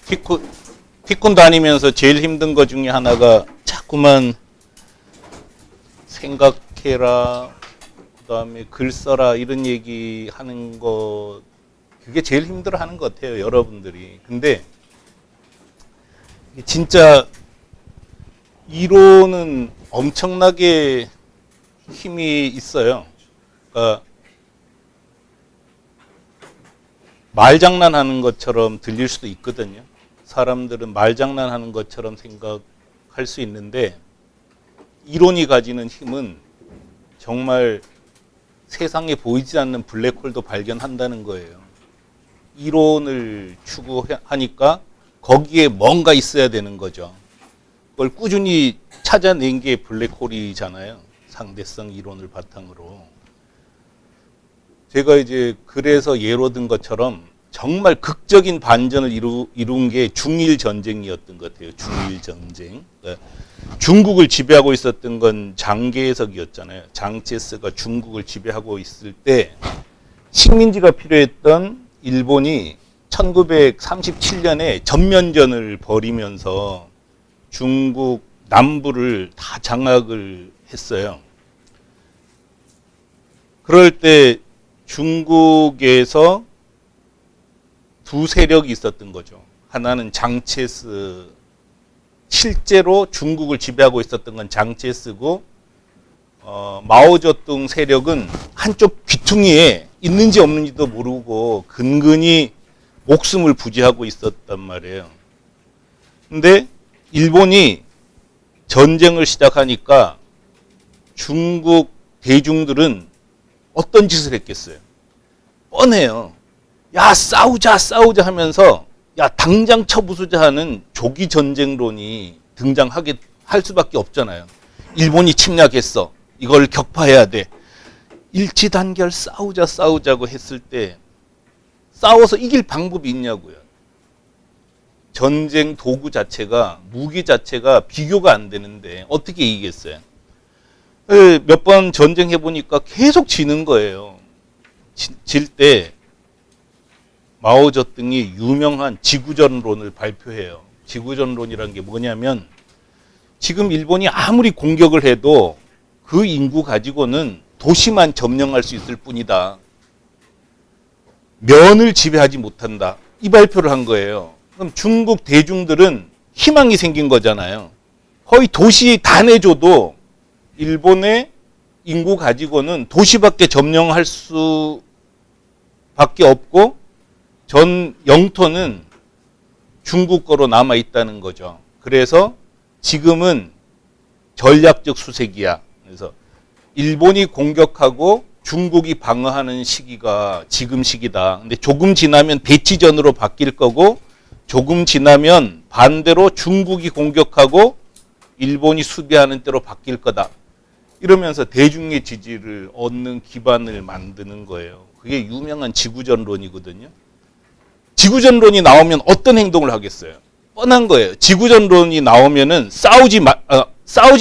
피콘 다니면서 제일 힘든 것 중에 하나가 자꾸만 생각해라, 그다음에 글 써라 이런 얘기 하는 거, 그게 제일 힘들어 하는 것 같아요, 여러분들이. 근데 진짜 이론은 엄청나게 힘이 있어요. 그러니까 말장난하는 것처럼 들릴 수도 있거든요. 사람들은 말장난하는 것처럼 생각할 수 있는데 이론이 가지는 힘은 정말 세상에 보이지 않는 블랙홀도 발견한다는 거예요. 이론을 추구하니까 거기에 뭔가 있어야 되는 거죠. 그걸 꾸준히 찾아낸 게 블랙홀이잖아요. 상대성 이론을 바탕으로. 제가 이제 그래서 예로 든 것처럼 정말 극적인 반전을 이룬 게 중일 전쟁이었던 것 같아요. 중일 전쟁. 그러니까 중국을 지배하고 있었던 건 장개석이었잖아요. 장제스가 중국을 지배하고 있을 때 식민지가 필요했던 일본이 1937년에 전면전을 벌이면서 중국 남부를 다 장악을 했어요. 그럴 때 중국에서 두 세력이 있었던 거죠. 하나는 장체스, 실제로 중국을 지배하고 있었던 건 장체스고, 마오쩌둥 세력은 한쪽 귀퉁이에 있는지 없는지도 모르고 근근히 목숨을 부지하고 있었단 말이에요. 근데 일본이 전쟁을 시작하니까 중국 대중들은 어떤 짓을 했겠어요? 뻔해요. 야, 싸우자 하면서 야, 당장 쳐부수자 하는 조기 전쟁론이 할 수밖에 없잖아요. 일본이 침략했어. 이걸 격파해야 돼. 일치단결 싸우자고 했을 때 싸워서 이길 방법이 있냐고요. 전쟁 도구 자체가, 무기 자체가 비교가 안 되는데 어떻게 이기겠어요? 몇 번 전쟁 해보니까 계속 지는 거예요. 질 때 마오쩌둥이 유명한 지구전론을 발표해요. 지구전론이라는 게 뭐냐면 지금 일본이 아무리 공격을 해도 그 인구 가지고는 도시만 점령할 수 있을 뿐이다. 면을 지배하지 못한다. 이 발표를 한 거예요. 그럼 중국 대중들은 희망이 생긴 거잖아요. 거의 도시 다 내줘도 일본의 인구 가지고는 도시밖에 점령할 수밖에 없고 전 영토는 중국 거로 남아 있다는 거죠. 그래서 지금은 전략적 수색이야. 그래서 일본이 공격하고 중국이 방어하는 시기가 지금 시기다. 근데 조금 지나면 대치전으로 바뀔 거고 조금 지나면 반대로 중국이 공격하고 일본이 수비하는 때로 바뀔 거다. 이러면서 대중의 지지를 얻는 기반을 만드는 거예요. 그게 유명한 지구전론이거든요. 지구전론이 나오면 어떤 행동을 하겠어요? 뻔한 거예요. 지구전론이 나오면은 싸우지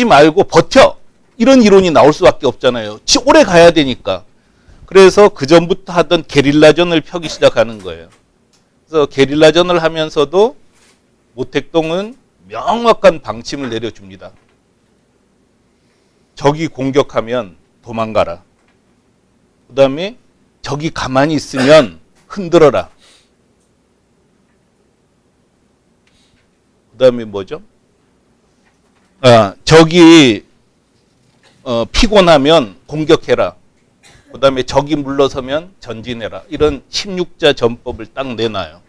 말고 버텨. 이런 이론이 나올 수밖에 없잖아요. 오래 가야 되니까. 그래서 그 전부터 하던 게릴라전을 펴기 시작하는 거예요. 그래서 게릴라전을 하면서도 모택동은 명확한 방침을 내려줍니다. 적이 공격하면 도망가라. 그 다음에 적이 가만히 있으면 흔들어라. 그 다음에 뭐죠? 적이 피곤하면 공격해라. 그 다음에 적이 물러서면 전진해라. 이런 16자 전법을 딱 내놔요.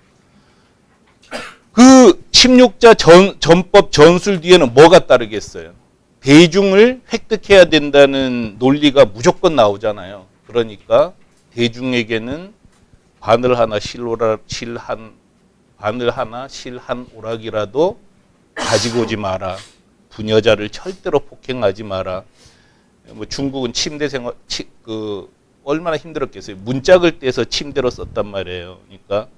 그 16자 전법 전술 뒤에는 뭐가 따르겠어요? 대중을 획득해야 된다는 논리가 무조건 나오잖아요. 그러니까 대중에게는 바늘 하나 실 한 오락이라도 가지고 오지 마라. 부녀자를 절대로 폭행하지 마라. 뭐 중국은 침대 생활 얼마나 힘들었겠어요. 문짝을 떼서 침대로 썼단 말이에요. 그러니까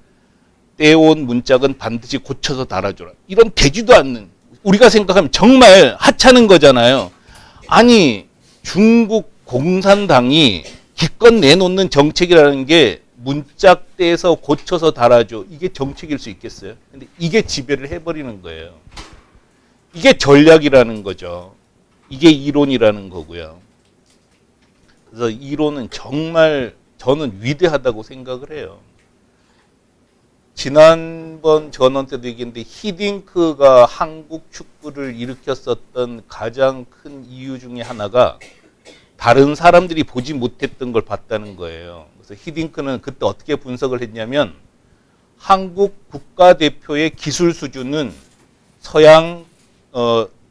떼온 문짝은 반드시 고쳐서 달아줘라. 이런 되지도 않는, 우리가 생각하면 정말 하찮은 거잖아요. 아니 중국 공산당이 기껏 내놓는 정책이라는 게 문짝 떼서 고쳐서 달아줘. 이게 정책일 수 있겠어요? 근데 이게 지배를 해버리는 거예요. 이게 전략이라는 거죠. 이게 이론이라는 거고요. 그래서 이론은 정말 저는 위대하다고 생각을 해요. 지난번 전원 때도 얘기했는데 히딩크가 한국 축구를 일으켰었던 가장 큰 이유 중에 하나가 다른 사람들이 보지 못했던 걸 봤다는 거예요. 그래서 히딩크는 그때 어떻게 분석을 했냐면 한국 국가대표의 기술 수준은 서양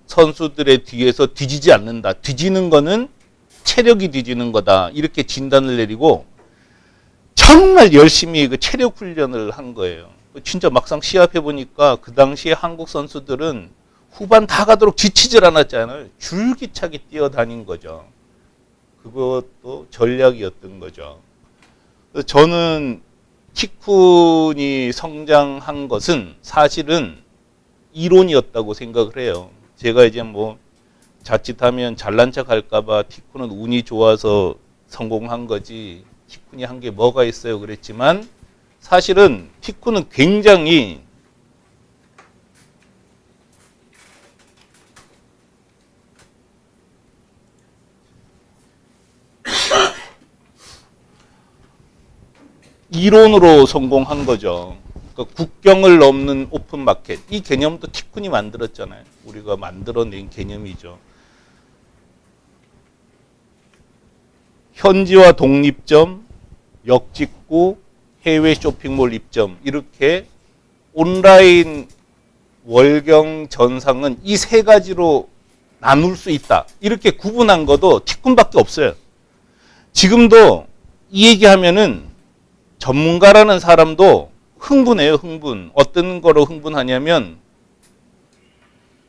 선수들의 뒤에서 뒤지지 않는다. 뒤지는 거는 체력이 뒤지는 거다. 이렇게 진단을 내리고 정말 열심히 그 체력 훈련을 한 거예요. 진짜 막상 시합해 보니까 그 당시에 한국 선수들은 후반 다 가도록 지치질 않았잖아요. 줄기차게 뛰어다닌 거죠. 그것도 전략이었던 거죠. 그래서 저는 티쿤이 성장한 것은 사실은 이론이었다고 생각을 해요. 제가 이제 뭐 자칫하면 잘난 척 할까봐 티쿤은 운이 좋아서 성공한 거지 티쿤이 한 게 뭐가 있어요 그랬지만 사실은 티쿤은 굉장히 이론으로 성공한 거죠. 그러니까 국경을 넘는 오픈 마켓. 이 개념도 티쿤이 만들었잖아요. 우리가 만들어낸 개념이죠. 현지화 독립점, 역직구, 해외 쇼핑몰 입점 이렇게 온라인 월경 전상은 이 세 가지로 나눌 수 있다. 이렇게 구분한 것도 티쿤밖에 없어요. 지금도 이 얘기하면은 전문가라는 사람도 흥분해요. 흥분. 어떤 거로 흥분하냐면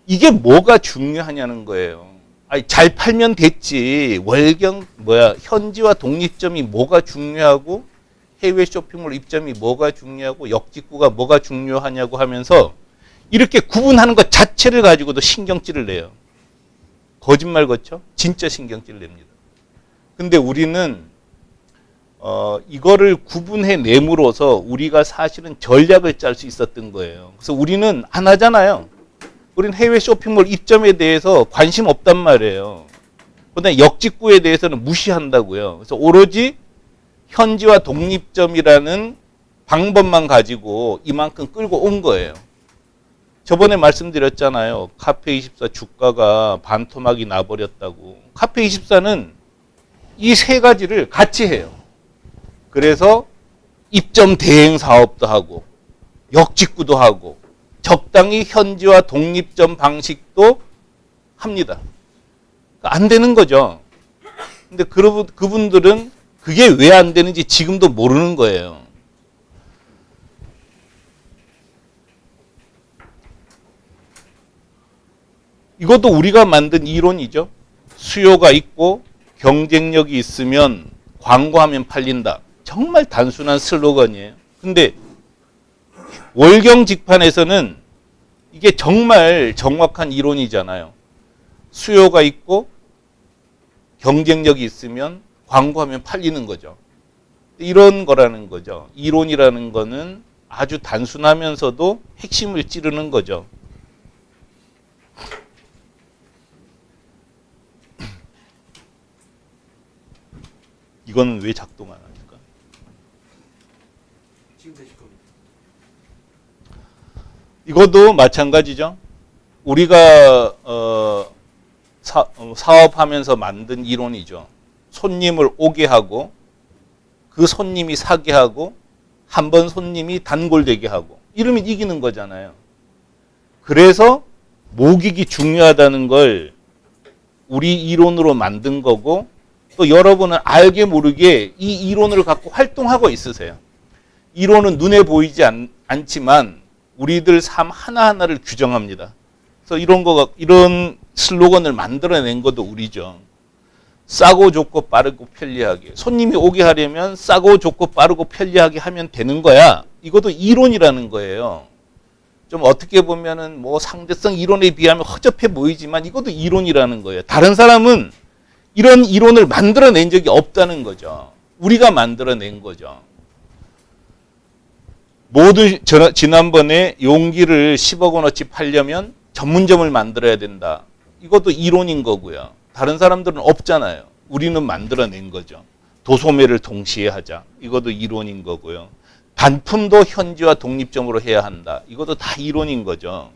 이게 뭐가 중요하냐는 거예요. 아니, 잘 팔면 됐지. 월경 현지화 독립점이 뭐가 중요하고 해외 쇼핑몰 입점이 뭐가 중요하고 역직구가 뭐가 중요하냐고 하면서 이렇게 구분하는 것 자체를 가지고도 신경질을 내요. 거짓말 같죠? 진짜 신경질 냅니다. 근데 우리는 이거를 구분해 내므로서 우리가 사실은 전략을 짤 수 있었던 거예요. 그래서 우리는 안 하잖아요. 우리는 해외 쇼핑몰 입점에 대해서 관심 없단 말이에요. 그다음에 역직구에 대해서는 무시한다고요. 그래서 오로지 현지화 독립점이라는 방법만 가지고 이만큼 끌고 온 거예요. 저번에 말씀드렸잖아요. 카페24 주가가 반토막이 나버렸다고. 카페24는 이 세 가지를 같이 해요. 그래서 입점 대행 사업도 하고 역직구도 하고 적당히 현지화 독립점 방식도 합니다. 안 되는 거죠. 근데 그분들은 그게 왜 안 되는지 지금도 모르는 거예요. 이것도 우리가 만든 이론이죠. 수요가 있고 경쟁력이 있으면 광고하면 팔린다. 정말 단순한 슬로건이에요. 근데 월경직판에서는 이게 정말 정확한 이론이잖아요. 수요가 있고 경쟁력이 있으면 광고하면 팔리는 거죠. 이런 거라는 거죠. 이론이라는 거는 아주 단순하면서도 핵심을 찌르는 거죠. 이거는 왜 작동 안 할까? 지금 되실 겁니다. 이것도 마찬가지죠. 우리가 사업하면서 만든 이론이죠. 손님을 오게 하고 그 손님이 사게 하고 한 번 손님이 단골되게 하고 이러면 이기는 거잖아요. 그래서 모기기 중요하다는 걸 우리 이론으로 만든 거고 또 여러분은 알게 모르게 이 이론을 갖고 활동하고 있으세요. 이론은 눈에 보이지 않지만 우리들 삶 하나하나를 규정합니다. 그래서 이런 슬로건을 만들어낸 것도 우리죠. 싸고 좋고 빠르고 편리하게. 손님이 오게 하려면 싸고 좋고 빠르고 편리하게 하면 되는 거야. 이것도 이론이라는 거예요. 좀 어떻게 보면은 뭐 상대성 이론에 비하면 허접해 보이지만 이것도 이론이라는 거예요. 다른 사람은 이런 이론을 만들어낸 적이 없다는 거죠. 우리가 만들어낸 거죠. 지난번에 용기를 10억 원어치 팔려면 전문점을 만들어야 된다. 이것도 이론인 거고요. 다른 사람들은 없잖아요. 우리는 만들어낸 거죠. 도소매를 동시에 하자. 이것도 이론인 거고요. 반품도 현지화 독립점으로 해야 한다. 이것도 다 이론인 거죠.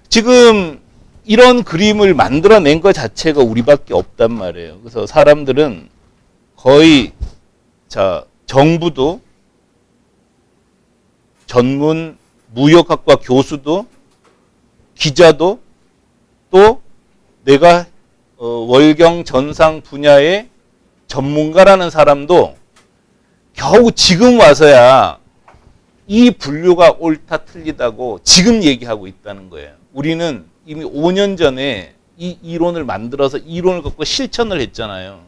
지금 이런 그림을 만들어낸 것 자체가 우리밖에 없단 말이에요. 그래서 사람들은 거의 정부도 전문 무역학과 교수도 기자도 또 내가 월경 전상 분야의 전문가라는 사람도 겨우 지금 와서야 이 분류가 옳다 틀리다고 지금 얘기하고 있다는 거예요. 우리는 이미 5년 전에 이 이론을 만들어서 이론을 갖고 실천을 했잖아요.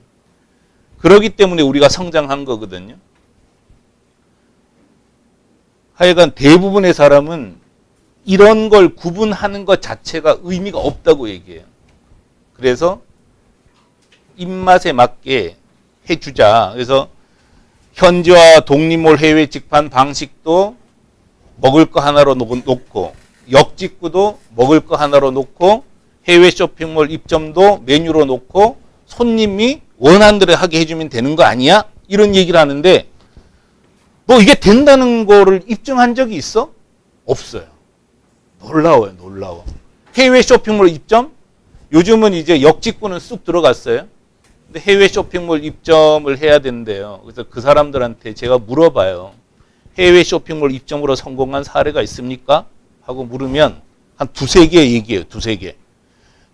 그렇기 때문에 우리가 성장한 거거든요. 하여간 대부분의 사람은 이런 걸 구분하는 것 자체가 의미가 없다고 얘기해요. 그래서 입맛에 맞게 해주자. 그래서 현지화 독립몰 해외 직판 방식도 먹을 거 하나로 놓고 역직구도 먹을 거 하나로 놓고 해외 쇼핑몰 입점도 메뉴로 놓고 손님이 원하는 대로 하게 해주면 되는 거 아니야? 이런 얘기를 하는데 너 이게 된다는 거를 입증한 적이 있어? 없어요. 놀라워요. 놀라워. 해외 쇼핑몰 입점? 요즘은 이제 역직구는 쑥 들어갔어요. 근데 해외 쇼핑몰 입점을 해야 된대요. 그래서 그 사람들한테 제가 물어봐요. 해외 쇼핑몰 입점으로 성공한 사례가 있습니까? 하고 물으면 한 두세 개 얘기해요. 두세 개.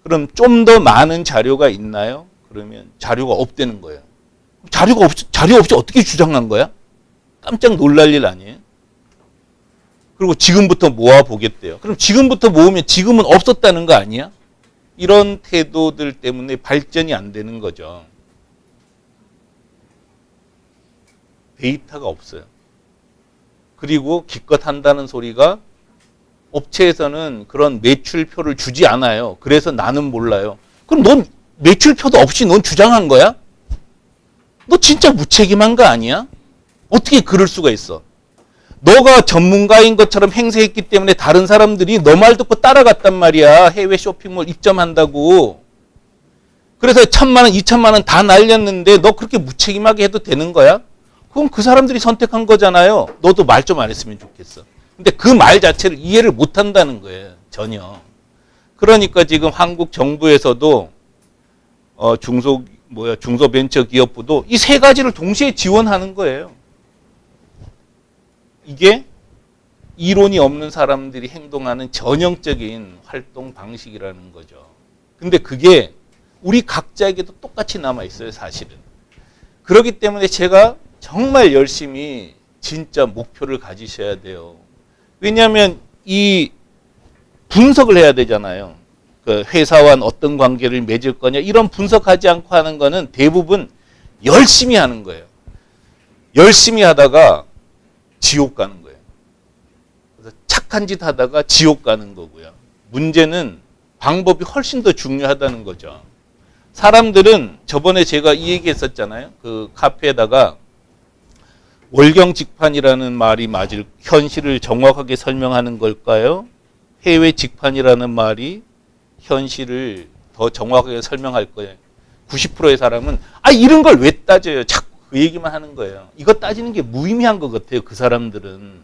그럼 좀 더 많은 자료가 있나요? 그러면 자료가 없다는 거예요. 자료 없이 어떻게 주장한 거야? 깜짝 놀랄 일 아니에요? 그리고 지금부터 모아 보겠대요. 그럼 지금부터 모으면 지금은 없었다는 거 아니야? 이런 태도들 때문에 발전이 안 되는 거죠. 데이터가 없어요. 그리고 기껏 한다는 소리가 업체에서는 그런 매출표를 주지 않아요. 그래서 나는 몰라요. 그럼 넌 매출표도 없이 넌 주장한 거야? 너 진짜 무책임한 거 아니야? 어떻게 그럴 수가 있어? 너가 전문가인 것처럼 행세했기 때문에 다른 사람들이 너 말 듣고 따라갔단 말이야. 해외 쇼핑몰 입점한다고. 그래서 1,000만 원, 2,000만 원 다 날렸는데 너 그렇게 무책임하게 해도 되는 거야? 그건 그 사람들이 선택한 거잖아요. 너도 말 좀 안 했으면 좋겠어. 근데 그 말 자체를 이해를 못 한다는 거예요. 전혀. 그러니까 지금 한국 정부에서도 중소벤처기업부도 이 세 가지를 동시에 지원하는 거예요. 이게 이론이 없는 사람들이 행동하는 전형적인 활동 방식이라는 거죠. 근데 그게 우리 각자에게도 똑같이 남아 있어요, 사실은. 그렇기 때문에 제가 정말 열심히 진짜 목표를 가지셔야 돼요. 왜냐하면 이 분석을 해야 되잖아요. 그 회사와 어떤 관계를 맺을 거냐 이런 분석하지 않고 하는 거는 대부분 열심히 하는 거예요. 열심히 하다가 지옥 가는 거예요. 그래서 착한 짓 하다가 지옥 가는 거고요. 문제는 방법이 훨씬 더 중요하다는 거죠. 사람들은 저번에 제가 이 얘기 했었잖아요. 그 카페에다가 월경직판이라는 말이 맞을 현실을 정확하게 설명하는 걸까요? 해외 직판이라는 말이 현실을 더 정확하게 설명할 거예요. 90%의 사람은 이런 걸 왜 따져요? 자꾸 그 얘기만 하는 거예요. 이거 따지는 게 무의미한 것 같아요. 그 사람들은.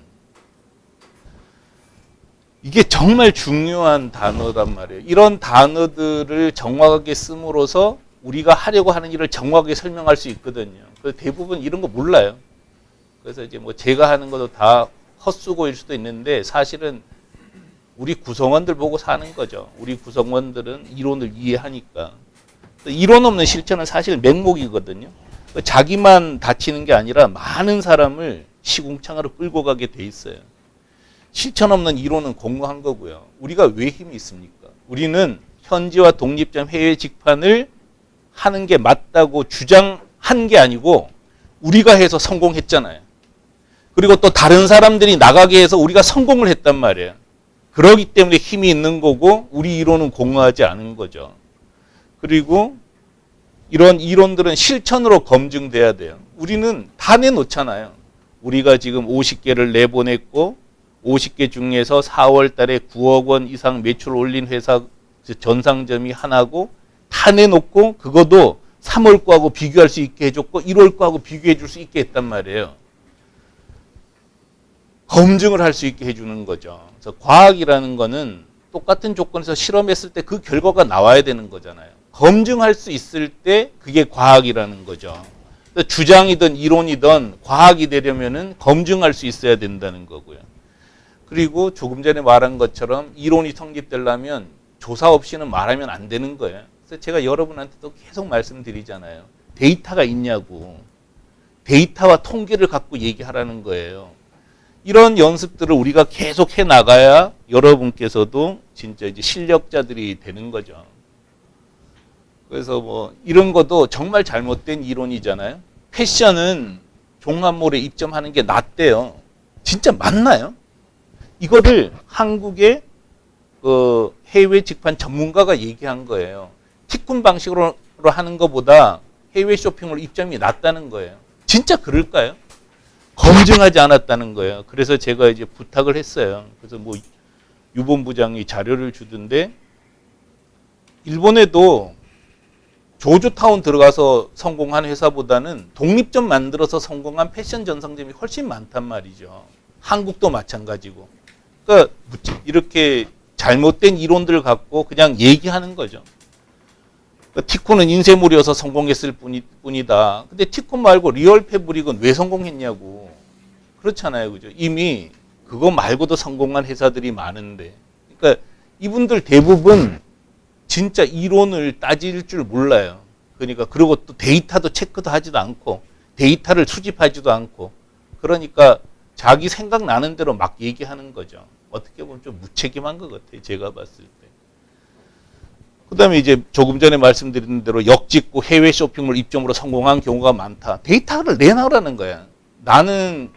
이게 정말 중요한 단어란 말이에요. 이런 단어들을 정확하게 씀으로써 우리가 하려고 하는 일을 정확하게 설명할 수 있거든요. 그래서 대부분 이런 거 몰라요. 그래서 이제 뭐 제가 하는 것도 다 헛수고일 수도 있는데 사실은 우리 구성원들 보고 사는 거죠. 우리 구성원들은 이론을 이해하니까. 이론 없는 실천은 사실 맹목이거든요. 자기만 다치는 게 아니라 많은 사람을 시궁창으로 끌고 가게 돼 있어요. 실천 없는 이론은 공고한 거고요. 우리가 왜 힘이 있습니까? 우리는 현지화 독립점 해외 직판을 하는 게 맞다고 주장한 게 아니고 우리가 해서 성공했잖아요. 그리고 또 다른 사람들이 나가게 해서 우리가 성공을 했단 말이에요. 그러기 때문에 힘이 있는 거고 우리 이론은 공허하지 않은 거죠. 그리고 이런 이론들은 실천으로 검증돼야 돼요. 우리는 다 내놓잖아요. 우리가 지금 50개를 내보냈고 50개 중에서 4월 달에 9억 원 이상 매출 올린 회사 전상점이 하나고 다 내놓고 그것도 3월 거하고 비교할 수 있게 해줬고 1월 거하고 비교해 줄 수 있게 했단 말이에요. 검증을 할 수 있게 해주는 거죠. 그래서 과학이라는 거는 똑같은 조건에서 실험했을 때 그 결과가 나와야 되는 거잖아요. 검증할 수 있을 때 그게 과학이라는 거죠. 주장이든 이론이든 과학이 되려면은 검증할 수 있어야 된다는 거고요. 그리고 조금 전에 말한 것처럼 이론이 성립되려면 조사 없이는 말하면 안 되는 거예요. 그래서 제가 여러분한테도 계속 말씀드리잖아요. 데이터가 있냐고. 데이터와 통계를 갖고 얘기하라는 거예요. 이런 연습들을 우리가 계속 해 나가야 여러분께서도 진짜 이제 실력자들이 되는 거죠. 그래서 뭐 이런 것도 정말 잘못된 이론이잖아요. 패션은 종합몰에 입점하는 게 낫대요. 진짜 맞나요? 이거를 한국의 해외 직판 전문가가 얘기한 거예요. 티쿤 방식으로 하는 것보다 해외 쇼핑몰 입점이 낫다는 거예요. 진짜 그럴까요? 검증하지 않았다는 거예요. 그래서 제가 이제 부탁을 했어요. 그래서 뭐 유본부장이 자료를 주던데 일본에도 조조타운 들어가서 성공한 회사보다는 독립점 만들어서 성공한 패션 전상점이 훨씬 많단 말이죠. 한국도 마찬가지고. 그러니까 이렇게 잘못된 이론들 갖고 그냥 얘기하는 거죠. 그러니까 티콘은 인쇄물이어서 성공했을 뿐이다. 근데 티콘 말고 리얼 패브릭은 왜 성공했냐고. 그렇잖아요. 그죠? 이미 그거 말고도 성공한 회사들이 많은데. 그러니까 이분들 대부분 진짜 이론을 따질 줄 몰라요. 그러니까 그리고 또 데이터도 체크도 하지도 않고 데이터를 수집하지도 않고 그러니까 자기 생각나는 대로 막 얘기하는 거죠. 어떻게 보면 좀 무책임한 것 같아요. 제가 봤을 때. 그 다음에 이제 조금 전에 말씀드린 대로 역직구 해외 쇼핑몰 입점으로 성공한 경우가 많다. 데이터를 내놔라는 거야. 나는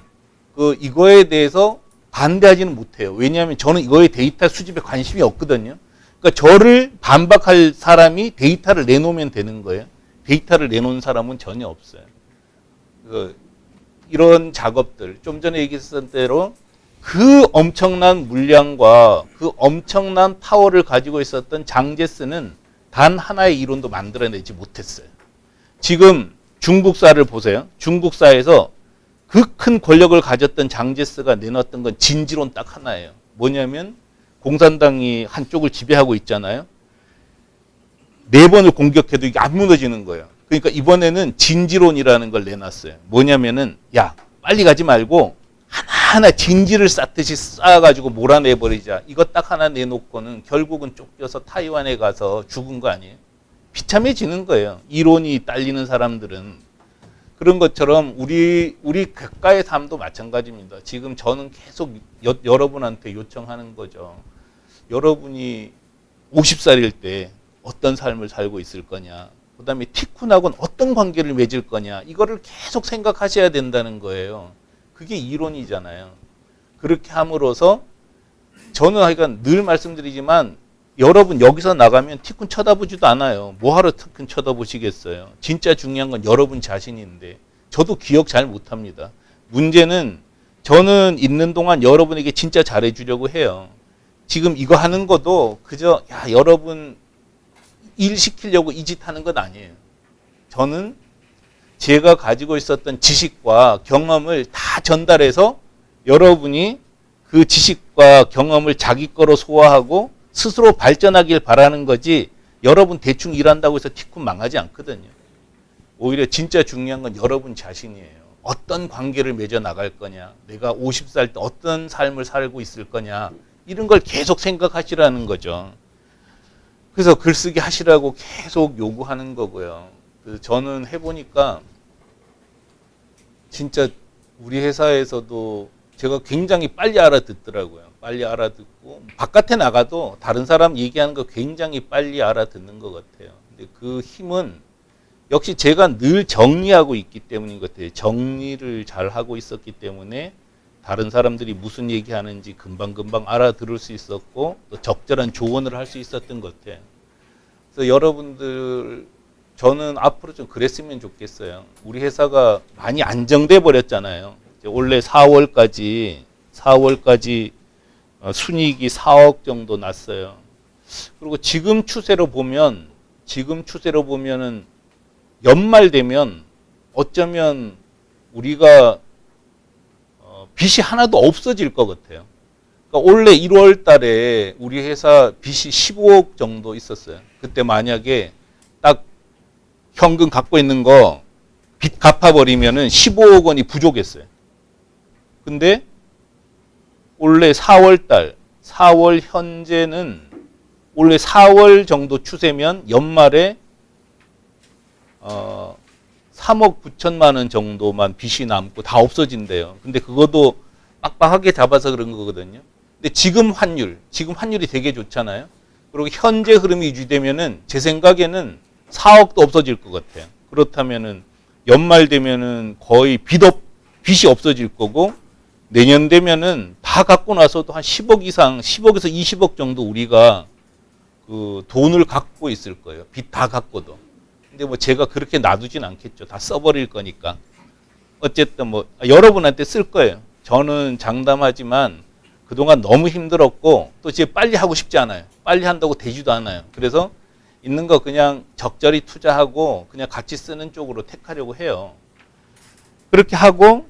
이거에 대해서 반대하지는 못해요. 왜냐하면 저는 이거에 데이터 수집에 관심이 없거든요. 그러니까 저를 반박할 사람이 데이터를 내놓으면 되는 거예요. 데이터를 내놓은 사람은 전혀 없어요. 이런 작업들, 좀 전에 얘기했던 대로 그 엄청난 물량과 그 엄청난 파워를 가지고 있었던 장제스는 단 하나의 이론도 만들어내지 못했어요. 지금 중국사를 보세요. 중국사에서 그 큰 권력을 가졌던 장제스가 내놨던 건 진지론 딱 하나예요. 뭐냐면 공산당이 한쪽을 지배하고 있잖아요. 4번을 공격해도 이게 안 무너지는 거예요. 그러니까 이번에는 진지론이라는 걸 내놨어요. 뭐냐면은 야 빨리 가지 말고 하나하나 진지를 쌓듯이 쌓아가지고 몰아내버리자. 이거 딱 하나 내놓고는 결국은 쫓겨서 타이완에 가서 죽은 거 아니에요. 비참해지는 거예요. 이론이 딸리는 사람들은. 그런 것처럼 우리 각가의 삶도 마찬가지입니다. 지금 저는 계속 여러분한테 요청하는 거죠. 여러분이 50살일 때 어떤 삶을 살고 있을 거냐. 그 다음에 티쿤하고는 어떤 관계를 맺을 거냐. 이거를 계속 생각하셔야 된다는 거예요. 그게 이론이잖아요. 그렇게 함으로써 저는 하여간 늘 말씀드리지만 여러분 여기서 나가면 티쿤 쳐다보지도 않아요. 뭐하러 티쿤 쳐다보시겠어요. 진짜 중요한 건 여러분 자신인데 저도 기억 잘 못합니다. 문제는 저는 있는 동안 여러분에게 진짜 잘해주려고 해요. 지금 이거 하는 것도 그저 여러분 일 시키려고 이 짓 하는 건 아니에요. 저는 제가 가지고 있었던 지식과 경험을 다 전달해서 여러분이 그 지식과 경험을 자기 거로 소화하고 스스로 발전하길 바라는 거지 여러분 대충 일한다고 해서 티쿤 망하지 않거든요. 오히려 진짜 중요한 건 여러분 자신이에요. 어떤 관계를 맺어 나갈 거냐, 내가 50살 때 어떤 삶을 살고 있을 거냐, 이런 걸 계속 생각하시라는 거죠. 그래서 글쓰기 하시라고 계속 요구하는 거고요. 그래서 저는 해보니까 진짜 우리 회사에서도 제가 굉장히 빨리 알아듣더라고요. 빨리 알아듣고 바깥에 나가도 다른 사람 얘기하는 거 굉장히 빨리 알아듣는 것 같아요. 근데 그 힘은 역시 제가 늘 정리하고 있기 때문인 것 같아요. 정리를 잘 하고 있었기 때문에 다른 사람들이 무슨 얘기하는지 금방금방 알아들을 수 있었고 또 적절한 조언을 할 수 있었던 것 같아요. 그래서 여러분들 저는 앞으로 좀 그랬으면 좋겠어요. 우리 회사가 많이 안정돼 버렸잖아요. 올해 4월까지 순이익이 4억 정도 났어요. 그리고 지금 추세로 보면은 연말 되면 어쩌면 우리가 빚이 하나도 없어질 것 같아요. 그러니까 올해 1월 달에 우리 회사 빚이 15억 정도 있었어요. 그때 만약에 딱 현금 갖고 있는 거 빚 갚아버리면은 15억 원이 부족했어요. 근데 올해 4월 현재는 올해 4월 정도 추세면 연말에 3억 9천만 원 정도만 빚이 남고 다 없어진대요. 근데 그것도 빡빡하게 잡아서 그런 거거든요. 근데 지금 환율이 되게 좋잖아요. 그리고 현재 흐름이 유지되면은 제 생각에는 4억도 없어질 것 같아요. 그렇다면은 연말 되면은 거의 빚이 없어질 거고, 내년 되면은 다 갖고 나서도 한 10억 이상, 10억에서 20억 정도 우리가 그 돈을 갖고 있을 거예요. 빚 다 갖고도. 근데 뭐 제가 그렇게 놔두진 않겠죠. 다 써버릴 거니까. 어쨌든 뭐 여러분한테 쓸 거예요. 저는 장담하지만 그동안 너무 힘들었고 또 이제 빨리 하고 싶지 않아요. 빨리 한다고 되지도 않아요. 그래서 있는 거 그냥 적절히 투자하고 그냥 같이 쓰는 쪽으로 택하려고 해요. 그렇게 하고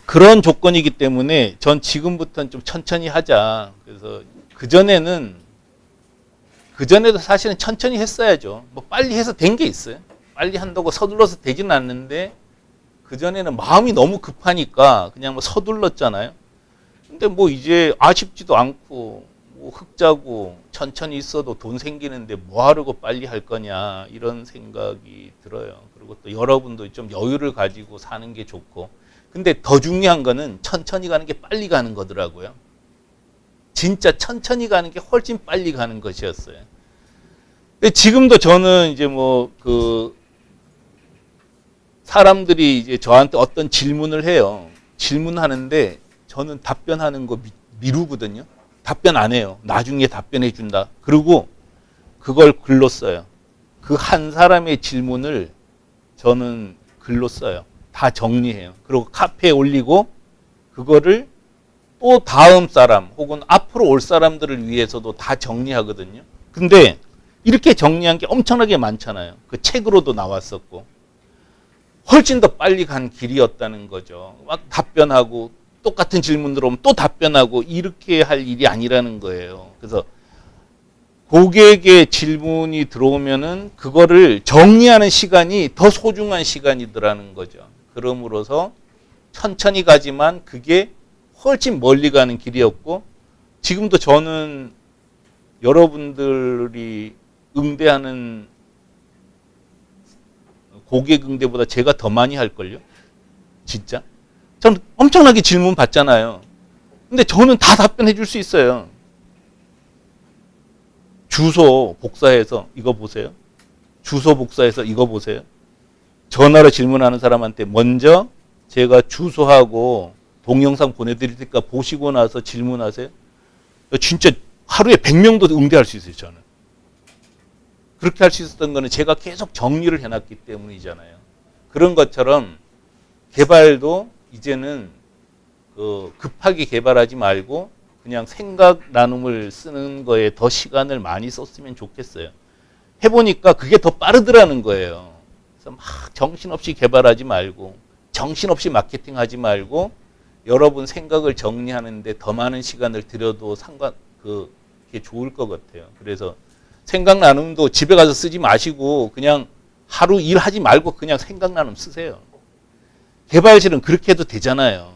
그런 조건이기 때문에 전 지금부터는 좀 천천히 하자. 그래서 그전에도 사실은 천천히 했어야죠. 뭐 빨리 해서 된 게 있어요. 빨리 한다고 서둘러서 되지는 않는데 그전에는 마음이 너무 급하니까 그냥 뭐 서둘렀잖아요. 근데 뭐 이제 아쉽지도 않고 뭐 흑자고 천천히 있어도 돈 생기는데 뭐 하려고 빨리 할 거냐 이런 생각이 들어요. 그리고 또 여러분도 좀 여유를 가지고 사는 게 좋고, 근데 더 중요한 거는 천천히 가는 게 빨리 가는 거더라고요. 진짜 천천히 가는 게 훨씬 빨리 가는 것이었어요. 근데 지금도 저는 이제 뭐 그 사람들이 이제 저한테 어떤 질문을 해요. 질문하는데 저는 답변하는 거 미루거든요. 답변 안 해요. 나중에 답변해 준다. 그리고 그걸 글로 써요. 그 한 사람의 질문을 저는 글로 써요. 다 정리해요. 그리고 카페에 올리고 그거를 또 다음 사람 혹은 앞으로 올 사람들을 위해서도 다 정리하거든요. 근데 이렇게 정리한 게 엄청나게 많잖아요. 그 책으로도 나왔었고. 훨씬 더 빨리 간 길이었다는 거죠. 막 답변하고 똑같은 질문 들어오면 또 답변하고 이렇게 할 일이 아니라는 거예요. 그래서 고객의 질문이 들어오면은 그거를 정리하는 시간이 더 소중한 시간이더라는 거죠. 그러므로서 천천히 가지만 그게 훨씬 멀리 가는 길이었고, 지금도 저는 여러분들이 응대하는 고객 응대보다 제가 더 많이 할걸요. 진짜. 저는 엄청나게 질문 받잖아요. 근데 저는 다 답변해 줄 수 있어요. 주소 복사해서 이거 보세요. 주소 복사해서 이거 보세요. 전화로 질문하는 사람한테 먼저 제가 주소하고 동영상 보내드릴 테니까 보시고 나서 질문하세요. 진짜 하루에 100명도 응대할 수 있어요, 저는. 그렇게 할 수 있었던 거는 제가 계속 정리를 해놨기 때문이잖아요. 그런 것처럼 개발도 이제는 급하게 개발하지 말고 그냥 생각 나눔을 쓰는 거에 더 시간을 많이 썼으면 좋겠어요. 해보니까 그게 더 빠르더라는 거예요. 그래서 막 정신없이 개발하지 말고 정신없이 마케팅하지 말고 여러분 생각을 정리하는데 더 많은 시간을 들여도 그게 좋을 것 같아요. 그래서 생각 나눔도 집에 가서 쓰지 마시고 그냥 하루 일하지 말고 그냥 생각 나눔 쓰세요. 개발실은 그렇게 해도 되잖아요.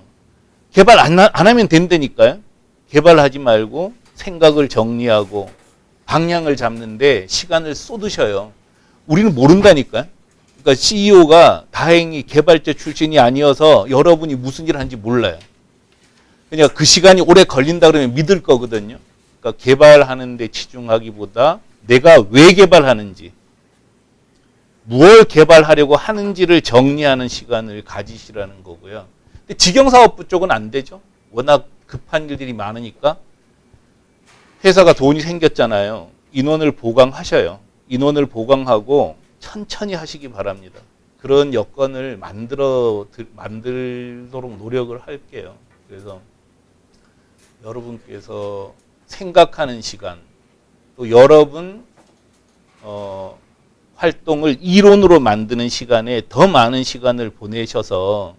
개발 안 하면 된다니까요. 개발하지 말고 생각을 정리하고 방향을 잡는데 시간을 쏟으셔요. 우리는 모른다니까요. 그러니까 CEO가 다행히 개발자 출신이 아니어서 여러분이 무슨 일을 하는지 몰라요. 그러니까 그 시간이 오래 걸린다 그러면 믿을 거거든요. 그러니까 개발하는 데 치중하기보다 내가 왜 개발하는지, 무엇을 개발하려고 하는지를 정리하는 시간을 가지시라는 거고요. 근데 직영사업부 쪽은 안 되죠. 워낙 급한 일들이 많으니까. 회사가 돈이 생겼잖아요. 인원을 보강하셔요. 인원을 보강하고 천천히 하시기 바랍니다. 그런 여건을 만들도록 노력을 할게요. 그래서 여러분께서 생각하는 시간, 또 여러분 활동을 이론으로 만드는 시간에 더 많은 시간을 보내셔서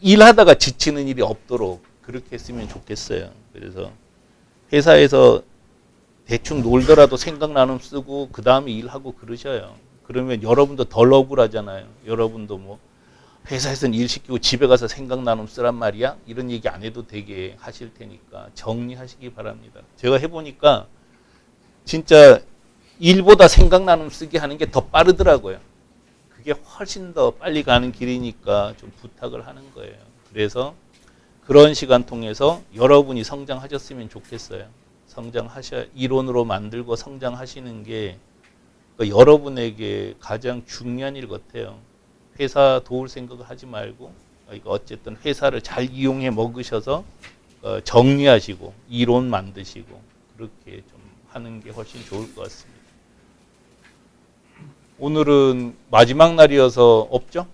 일하다가 지치는 일이 없도록 그렇게 했으면 좋겠어요. 그래서 회사에서 대충 놀더라도 생각나는 쓰고 그 다음에 일하고 그러셔요. 그러면 여러분도 덜 억울하잖아요. 여러분도 뭐 회사에서는 일 시키고 집에 가서 생각나는 쓰란 말이야? 이런 얘기 안 해도 되게 하실 테니까 정리하시기 바랍니다. 제가 해보니까 진짜 일보다 생각나는 쓰기 하는 게 더 빠르더라고요. 그게 훨씬 더 빨리 가는 길이니까 좀 부탁을 하는 거예요. 그래서 그런 시간 통해서 여러분이 성장하셨으면 좋겠어요. 이론으로 만들고 성장하시는 게 여러분에게 가장 중요한 일 같아요. 회사 도울 생각을 하지 말고 어쨌든 회사를 잘 이용해 먹으셔서 정리하시고 이론 만드시고 그렇게 좀 하는 게 훨씬 좋을 것 같습니다. 오늘은 마지막 날이어서 없죠?